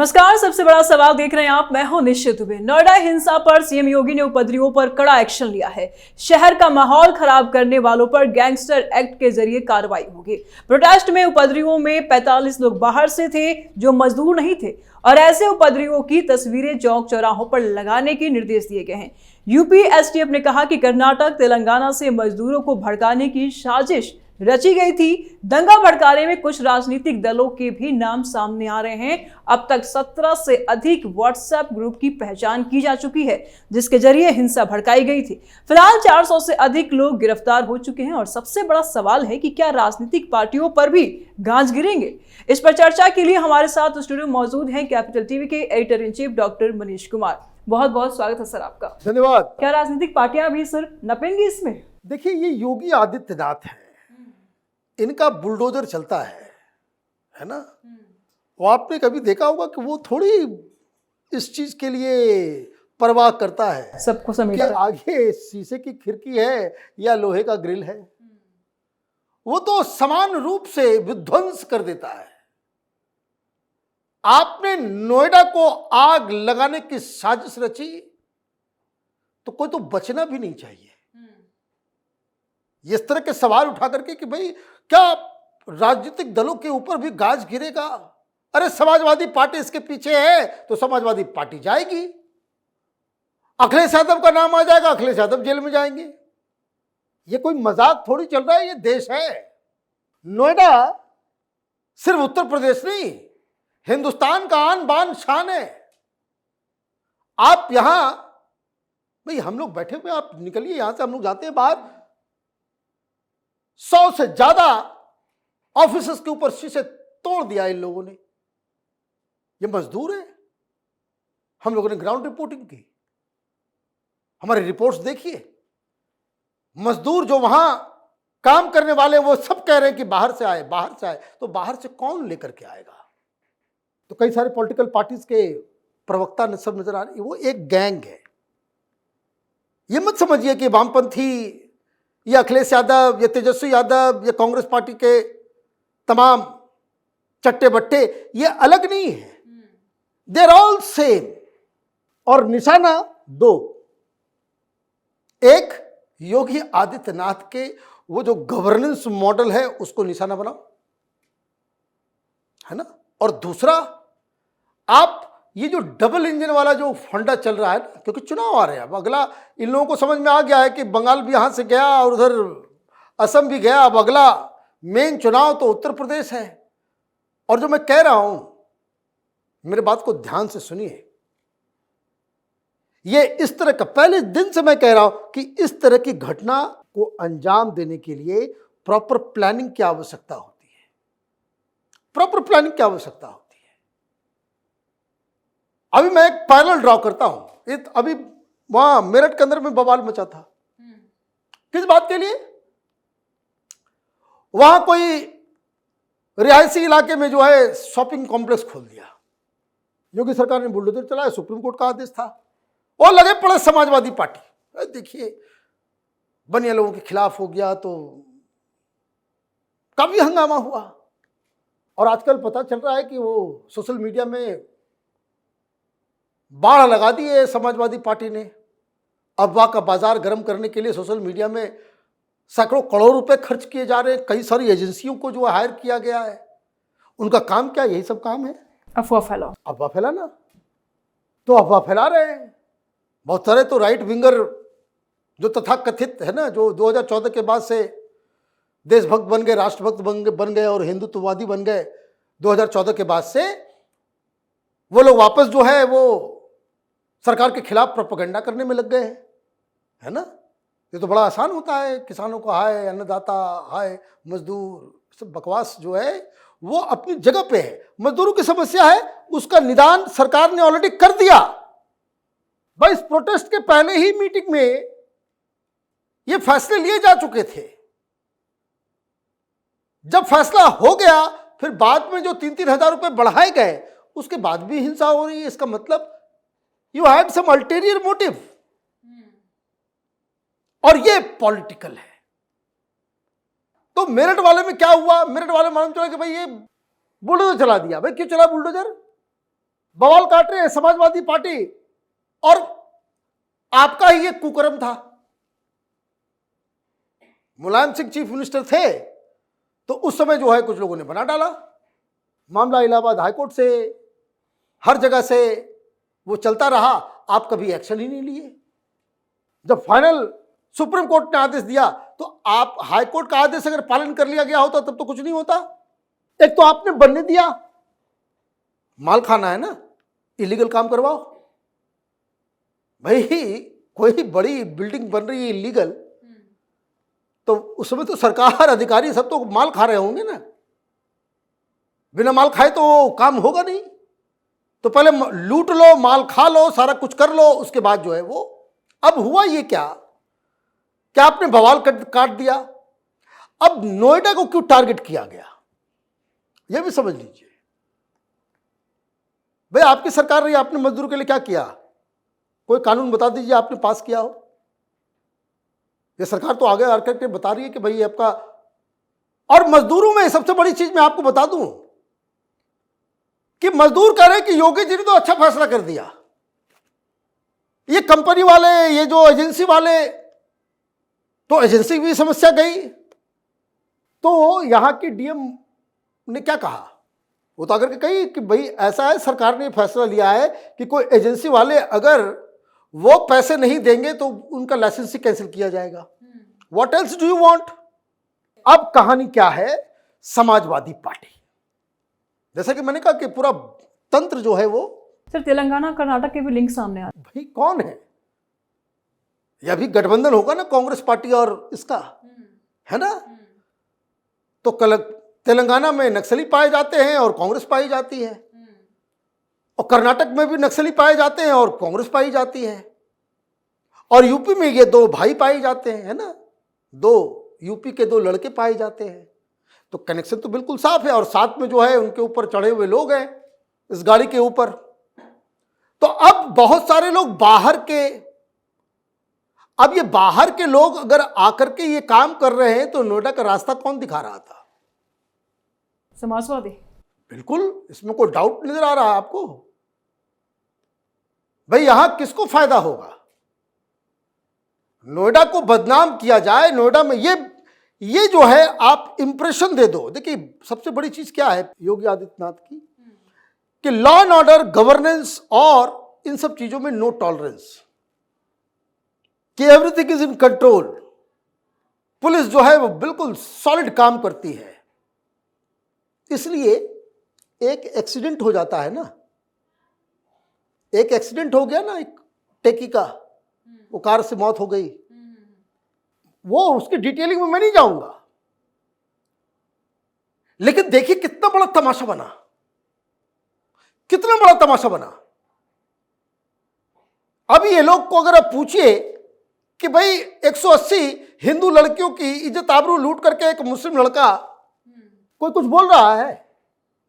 नमस्कार। सबसे बड़ा सवाल देख रहे हैं आप, मैं हूं निश्चित दुबे। नोएडा हिंसा पर सीएम योगी ने उपद्रवियों पर कड़ा एक्शन लिया है। शहर का माहौल खराब करने वालों पर गैंगस्टर एक्ट के जरिए कार्रवाई होगी। प्रोटेस्ट में उपद्रवियों में 45 लोग बाहर से थे जो मजदूर नहीं थे, और ऐसे उपद्रवियों की तस्वीरें चौक चौराहों पर लगाने के निर्देश दिए गए हैं। यूपी एसटीएफ ने कहा कि कर्नाटक तेलंगाना से मजदूरों को भड़काने की साजिश रची गई थी। दंगा भड़काने में कुछ राजनीतिक दलों के भी नाम सामने आ रहे हैं। अब तक 17 से अधिक व्हाट्सएप ग्रुप की पहचान की जा चुकी है जिसके जरिए हिंसा भड़काई गई थी। फिलहाल 400 से अधिक लोग गिरफ्तार हो चुके हैं और सबसे बड़ा सवाल है कि क्या राजनीतिक पार्टियों पर भी गांज गिरेंगे। इस पर चर्चा के लिए हमारे साथ स्टूडियो मौजूद हैं कैपिटल टीवी के editor in chief doctor Manish Kumar. बहुत बहुत स्वागत है सर आपका। धन्यवाद। क्या राजनीतिक पार्टियां भी सर नपेंगी इसमें? देखिए, ये योगी आदित्यनाथ है, इनका बुलडोजर चलता है ना। वो आपने कभी देखा होगा कि वो थोड़ी इस चीज के लिए परवाह करता है सबको कि समेटता। आगे शीशे की खिड़की है या लोहे का ग्रिल है। वो तो समान रूप से विध्वंस कर देता है। आपने नोएडा को आग लगाने की साजिश रची तो कोई तो बचना भी नहीं चाहिए। इस तरह के सवाल उठा करके कि भाई क्या राजनीतिक दलों के ऊपर भी गाज गिरेगा? अरे समाजवादी पार्टी इसके पीछे है तो समाजवादी पार्टी जाएगी। अखिलेश यादव का नाम आ जाएगा, अखिलेश यादव जेल में जाएंगे। ये कोई मजाक थोड़ी चल रहा है, ये देश है। नोएडा सिर्फ उत्तर प्रदेश नहीं, हिंदुस्तान का आन बान शान है। आप यहां भाई, हम लोग बैठे हुए, आप निकलिए यहां से, हम लोग जाते हैं बाहर, 100 से ज्यादा ऑफिसर्स के ऊपर शीशे तोड़ दिया इन लोगों ने। ये मजदूर है। हम लोगों ने ग्राउंड रिपोर्टिंग की, हमारी रिपोर्ट्स देखिए। मजदूर जो वहां काम करने वाले वो सब कह रहे हैं कि बाहर से आए, बाहर से आए। तो बाहर से कौन लेकर के आएगा? तो कई सारे पॉलिटिकल पार्टीज के प्रवक्ता ने सब नजर आ रहे, वो एक गैंग है। ये मत समझिए कि वामपंथी या अखिलेश यादव या तेजस्वी यादव या कांग्रेस पार्टी के तमाम चट्टे बट्टे ये अलग नहीं है। They are all same. और निशाना दो, एक योगी आदित्यनाथ के वो जो गवर्नेंस मॉडल है उसको निशाना बनाओ, है ना। और दूसरा, आप ये जो डबल इंजन वाला जो फंडा चल रहा है ना, क्योंकि चुनाव आ रहे हैं अब, अगला इन लोगों को समझ में आ गया है कि बंगाल भी यहां से गया और उधर असम भी गया, अब अगला मेन चुनाव तो उत्तर प्रदेश है। और जो मैं कह रहा हूं, मेरे बात को ध्यान से सुनिए, ये इस तरह का, पहले दिन से मैं कह रहा हूं कि इस तरह की घटना को अंजाम देने के लिए प्रॉपर प्लानिंग की आवश्यकता होती है। प्रॉपर प्लानिंग की आवश्यकता होती है। अभी मैं एक पैनल ड्रॉ करता हूं। अभी वहां मेरठ के अंदर में बवाल मचा था। किस बात के लिए? वहां कोई रिहायशी इलाके में जो है शॉपिंग कॉम्प्लेक्स खोल दिया। योगी सरकार ने बुलडोजर चलाया, सुप्रीम कोर्ट का आदेश था। और लगे पड़े समाजवादी पार्टी। देखिए, बनिया लोगों के खिलाफ हो गया तो काफी हंगामा हुआ। और आजकल पता चल रहा है कि वो सोशल मीडिया में बाढ़ लगा दी है समाजवादी पार्टी ने। अफवाह का बाजार गर्म करने के लिए सोशल मीडिया में सैकड़ों करोड़ रुपए खर्च किए जा रहे हैं। कई सारी एजेंसियों को जो हायर किया गया है। उनका काम क्या? यही सब काम है, अफवाह फैलाओ, अफवाह फैलाना। तो अफवाह फैला रहे हैं। बहुत सारे तो राइट विंगर जो तथाकथित है ना, जो 2014 के बाद से देशभक्त बन गए, राष्ट्रभक्त बन गए और हिंदुत्ववादी बन गए, 2014 के बाद से वो लोग वापस जो है वो सरकार के खिलाफ प्रोपेगेंडा करने में लग गए हैं, है ना। ये तो बड़ा आसान होता है, किसानों को हाय, अन्नदाता हाय, मजदूर, सब बकवास जो है वो अपनी जगह पे है। मजदूरों की समस्या है, उसका निदान सरकार ने ऑलरेडी कर दिया। भाई, इस प्रोटेस्ट के पहले ही मीटिंग में ये फैसले लिए जा चुके थे। जब फैसला हो गया, फिर बाद में जो 3-3 हजार रुपए बढ़ाए गए, उसके बाद भी हिंसा हो रही है। इसका मतलब you had some ulterior motive. और ये पॉलिटिकल है। तो मेरठ वाले में क्या हुआ? मेरठ वाले मालूम चला कि भाई ये बुलडोजर चला दिया। भाई क्यों चला बुलडोजर? बवाल काट रहे हैं समाजवादी पार्टी, और आपका ही एक कुकर्म था। मुलायम सिंह चीफ मिनिस्टर थे तो उस समय जो है कुछ लोगों ने बना डाला मामला, इलाहाबाद हाईकोर्ट से, हर जगह से वो चलता रहा, आप कभी एक्शन ही नहीं लिए। जब फाइनल सुप्रीम कोर्ट ने आदेश दिया तो आप हाईकोर्ट का आदेश अगर पालन कर लिया गया होता तब तो कुछ नहीं होता। एक तो आपने बनने दिया, माल खाना है ना, इलीगल काम करवाओ भाई। कोई बड़ी बिल्डिंग बन रही है इलीगल, तो उसमें तो सरकार अधिकारी सब तो माल खा रहे होंगे ना, बिना माल खाए तो काम होगा नहीं। तो पहले लूट लो, माल खा लो, सारा कुछ कर लो, उसके बाद जो है वो। अब हुआ ये क्या आपने बवाल काट दिया। अब नोएडा को क्यों टारगेट किया गया यह भी समझ लीजिए। भाई आपकी सरकार रही, आपने मजदूर के लिए क्या किया? कोई कानून बता दीजिए आपने पास किया हो। ये सरकार तो आगे आकर के बता रही है कि भाई आपका, और मजदूरों में सबसे बड़ी चीज मैं आपको बता दूं कि मजदूर कह रहे हैं कि योगी जी ने तो अच्छा फैसला कर दिया। ये कंपनी वाले, ये जो एजेंसी वाले, तो एजेंसी की भी समस्या गई। तो यहां की डीएम ने क्या कहा, वो तो आकर के कही कि भाई ऐसा है, सरकार ने फैसला लिया है कि कोई एजेंसी वाले अगर वो पैसे नहीं देंगे तो उनका लाइसेंस ही कैंसिल किया जाएगा। What else do you want. अब कहानी क्या है, समाजवादी पार्टी, जैसा कि मैंने कहा कि पूरा तंत्र जो है वो। सर तेलंगाना कर्नाटक के भी लिंक सामने आ रहे भाई कौन है, यह अभी गठबंधन होगा ना कांग्रेस पार्टी और इसका, है ना। तो कल तेलंगाना में नक्सली पाए जाते हैं और कांग्रेस पाई जाती है, और कर्नाटक में भी नक्सली पाए जाते हैं और कांग्रेस पाई जाती है, और यूपी में ये दो भाई पाए जाते हैं, है ना, दो यूपी के दो लड़के पाए जाते हैं। तो कनेक्शन तो बिल्कुल साफ है, और साथ में जो है उनके ऊपर चढ़े हुए लोग हैं इस गाड़ी के ऊपर। तो अब बहुत सारे लोग बाहर के, अब ये बाहर के लोग अगर आकर के ये काम कर रहे हैं तो नोएडा का रास्ता कौन दिखा रहा था? समाजवादी। बिल्कुल, इसमें कोई डाउट नजर आ रहा है आपको? भाई यहां किसको फायदा होगा? नोएडा को बदनाम किया जाए, नोएडा में ये जो है आप इंप्रेशन दे दो। देखिए सबसे बड़ी चीज क्या है योगी आदित्यनाथ की, कि लॉ एंड ऑर्डर, गवर्नेंस और इन सब चीजों में नो टॉलरेंस, कि everything is in control. Police जो है वो बिल्कुल सॉलिड काम करती है। इसलिए एक एक्सीडेंट हो जाता है ना, एक एक्सीडेंट हो गया ना एक टेकी का, वो कार से मौत हो गई, वो उसकी डिटेलिंग में मैं नहीं जाऊंगा, लेकिन देखिए कितना बड़ा तमाशा बना, कितना बड़ा तमाशा बना। अब ये लोग को अगर आप पूछिए कि भाई 180 हिंदू लड़कियों की इज्जत आबरू लूट करके एक मुस्लिम लड़का, कोई कुछ बोल रहा है?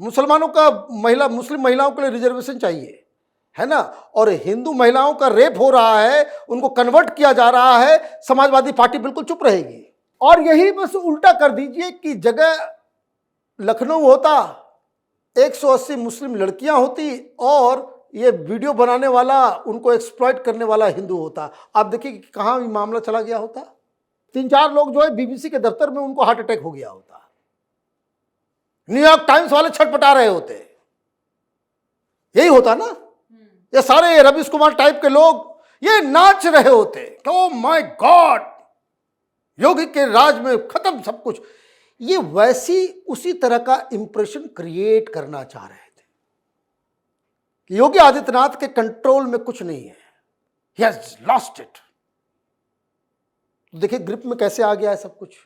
मुसलमानों का मुस्लिम महिलाओं के लिए रिजर्वेशन चाहिए, है ना, और हिंदू महिलाओं का रेप हो रहा है, उनको कन्वर्ट किया जा रहा है, समाजवादी पार्टी बिल्कुल चुप रहेगी। और यही बस उल्टा कर दीजिए कि जगह लखनऊ होता 180 मुस्लिम लड़कियां होती और ये वीडियो बनाने वाला, उनको एक्सप्लॉइट करने वाला हिंदू होता। आप देखिए कि कहां भी मामला चला गया होता। 3-4 लोग जो है बीबीसी के दफ्तर में उनको हार्ट अटैक हो गया होता, न्यूयॉर्क टाइम्स वाले छटपटा रहे होते, यही होता ना। ये सारे रवीश कुमार टाइप के लोग ये नाच रहे होते, ओ माय गॉड, योगी के राज में खत्म सब कुछ। ये वैसी उसी तरह का इंप्रेशन क्रिएट करना चाह रहे थे कि योगी आदित्यनाथ के कंट्रोल में कुछ नहीं है, ही हैज लॉस्ट इट। देखिए ग्रिप में कैसे आ गया है सब कुछ,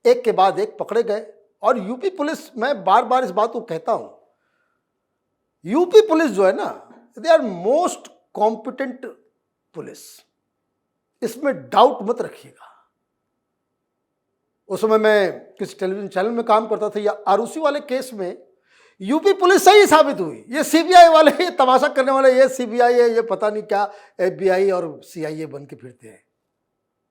एक के बाद एक पकड़े गए। और यूपी पुलिस, मैं बार बार इस बात को कहता हूं, यूपी पुलिस जो है ना, they are most competent police, इसमें डाउट मत रखिएगा। उस समय मैं किसी टेलीविजन चैनल में काम करता था, या आरुषि वाले केस में यूपी पुलिस सही साबित हुई। ये सीबीआई वाले, ये तमाशा करने वाले, ये सीबीआई है, ये पता नहीं क्या एफबीआई और सीआईए बन के फिरते हैं,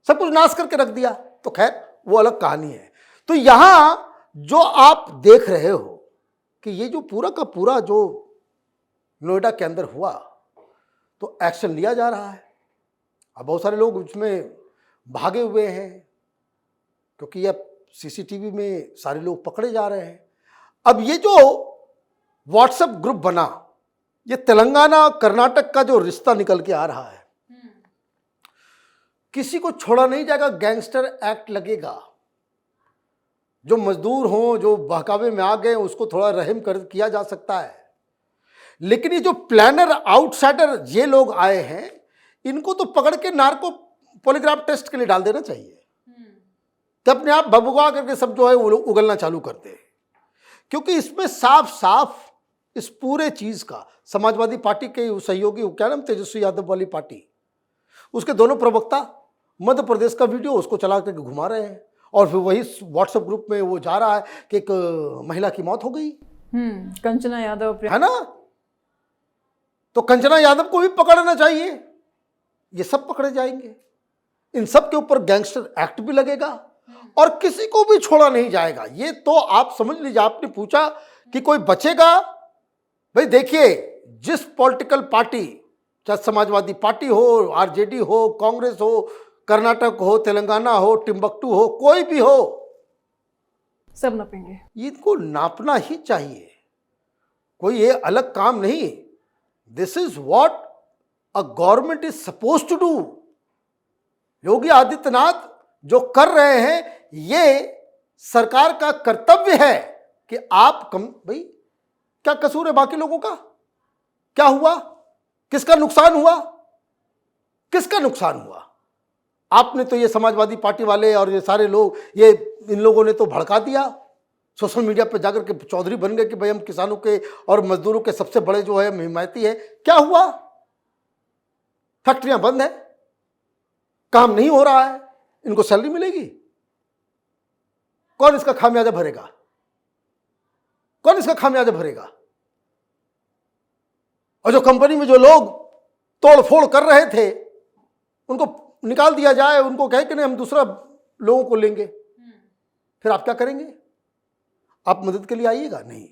सब कुछ नाश करके रख दिया। तो खैर वो अलग कहानी है। तो यहां जो आप देख रहे हो कि ये जो पूरा का पूरा जो नोएडा के अंदर हुआ तो एक्शन लिया जा रहा है। अब बहुत सारे लोग उसमें भागे हुए हैं क्योंकि अब सीसीटीवी में सारे लोग पकड़े जा रहे हैं। अब ये जो व्हाट्सएप ग्रुप बना, ये तेलंगाना कर्नाटक का जो रिश्ता निकल के आ रहा है, किसी को छोड़ा नहीं जाएगा। गैंगस्टर एक्ट लगेगा। जो मजदूर हों, जो बहकावे में आ गए, उसको थोड़ा रहम कर किया जा सकता है, लेकिन ये जो प्लानर आउटसाइडर ये लोग आए हैं, इनको तो पकड़ के नार्को पॉलीग्राफ टेस्ट के लिए डाल देना चाहिए तो अपने आप बबुआ करके सब जो है वो लोग उगलना चालू करते हैं। क्योंकि इसमें साफ साफ इस पूरे चीज का समाजवादी पार्टी के सहयोगी, क्या नाम, तेजस्वी यादव वाली पार्टी, उसके दोनों प्रवक्ता मध्य प्रदेश का वीडियो उसको चला करके घुमा रहे हैं और फिर वही व्हाट्सएप ग्रुप में वो जा रहा है कि एक महिला की मौत हो गई, कंचना यादव, है ना। तो कंचना यादव को भी पकड़ना चाहिए। ये सब पकड़े जाएंगे। इन सब के ऊपर गैंगस्टर एक्ट भी लगेगा और किसी को भी छोड़ा नहीं जाएगा। ये तो आप समझ लीजिए। आपने पूछा कि कोई बचेगा? भाई देखिए, जिस पॉलिटिकल पार्टी, चाहे समाजवादी पार्टी हो, आरजेडी हो, कांग्रेस हो, कर्नाटक हो, तेलंगाना हो, टिम्बकटू हो, कोई भी हो, सब नापेंगे। इनको नापना ही चाहिए। कोई ये अलग काम नहीं। This is what a government is suppose to do. Yogi Adityanath जो कर रहे हैं, ये सरकार का कर्तव्य है कि आप भाई क्या कसूर है बाकी लोगों का? क्या हुआ? किसका नुकसान हुआ? किसका नुकसान हुआ? आपने तो ये समाजवादी पार्टी वाले और ये सारे लोग, ये इन लोगों ने तो भड़का दिया। सोशल मीडिया पे जाकर के चौधरी बन गए कि भाई हम किसानों के और मजदूरों के सबसे बड़े जो है हिमायती है। क्या हुआ? फैक्ट्रियां बंद है, काम नहीं हो रहा है, इनको सैलरी मिलेगी? कौन इसका खामियाजा भरेगा? कौन इसका खामियाजा भरेगा? और जो कंपनी में जो लोग तोड़ फोड़ कर रहे थे, उनको निकाल दिया जाए, उनको कहे कि नहीं हम दूसरा लोगों को लेंगे, फिर आप क्या करेंगे? आप मदद के लिए आइएगा? नहीं,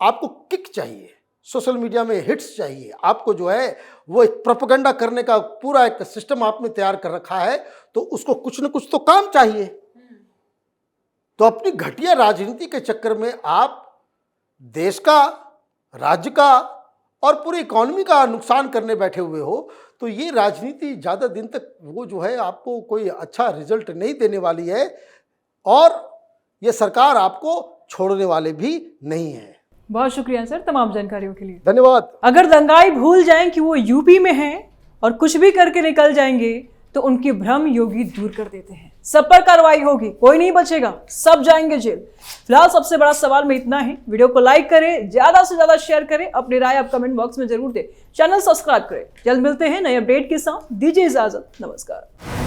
आपको किक चाहिए, सोशल मीडिया में हिट्स चाहिए। आपको जो है वो एक प्रोपेगेंडा करने का पूरा एक सिस्टम आपने तैयार कर रखा है, तो उसको कुछ न कुछ तो काम चाहिए। तो अपनी घटिया राजनीति के चक्कर में आप देश का, राज्य का और पूरी इकोनॉमी का नुकसान करने बैठे हुए हो। तो ये राजनीति ज़्यादा दिन तक वो जो है आपको कोई अच्छा रिजल्ट नहीं देने वाली है और ये सरकार आपको छोड़ने वाले भी नहीं है। बहुत शुक्रिया सर तमाम जानकारियों के लिए। धन्यवाद। अगर दंगाई भूल जाएं कि वो यूपी में हैं और कुछ भी करके निकल जाएंगे तो उनकी भ्रम योगी दूर कर देते हैं। सब पर कार्रवाई होगी, कोई नहीं बचेगा, सब जाएंगे जेल। फिलहाल सबसे बड़ा सवाल में इतना ही। वीडियो को लाइक करें, ज्यादा से ज्यादा शेयर करें, अपनी राय आप कमेंट बॉक्स में जरूर दें, चैनल सब्सक्राइब करें। जल्द मिलते हैं नए अपडेट के साथ। दीजिए इजाजत, नमस्कार।